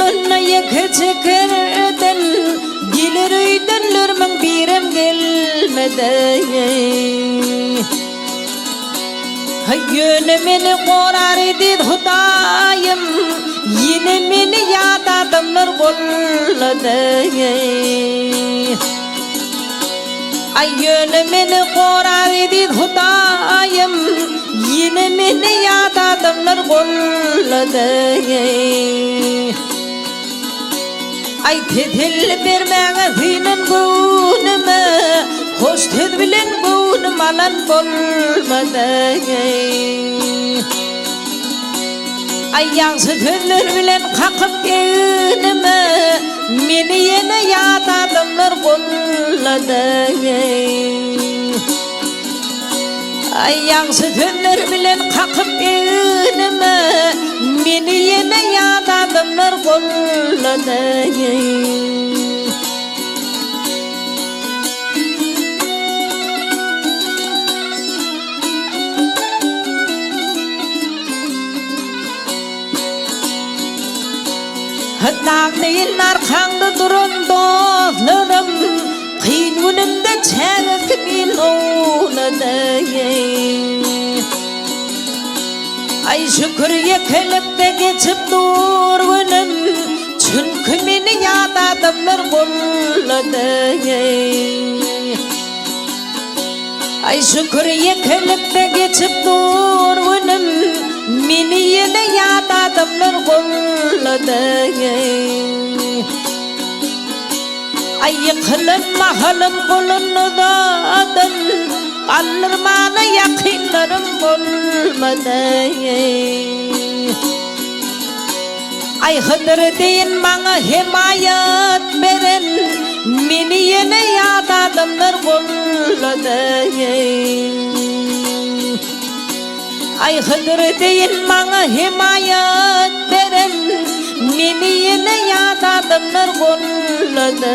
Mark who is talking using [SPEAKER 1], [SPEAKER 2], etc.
[SPEAKER 1] Gülünne yakıcıkırdan gelir öydünlürmün birem gelmedi. Yine beni korar edid Hudayım, yine beni yad adamlar kolladı. Yine beni korar edid Hudayım, yine beni yad adamlar kolladı. Tedil vermeye zinen günümü, hoş ted bilen günüm alan olmadı. Yanksı tüller bilen kakıp günümü, meni yine yad adamlar kolladı. Yanksı tüller bilen kakıp günümü, meni yine yad adamlar kolladı. Dağdayın arkanda durun dostlarım, kıyın günümde çeğe kimin oğladı. Şükür yekelipte geçip dur günüm, çünkü beni yad adamlar kolladı. Şükür yekelipte geçip dur günüm, beni yine yad adamlar kolladı. Yıkılım mahalım kulundadan, kaldırmana yakınlarım olmadı. Hıdır deyin bana himayet veren, beni yine yad adamlar kolladı. Hıdır deyin bana himayet veren, meni yine yad adamlar kolladı.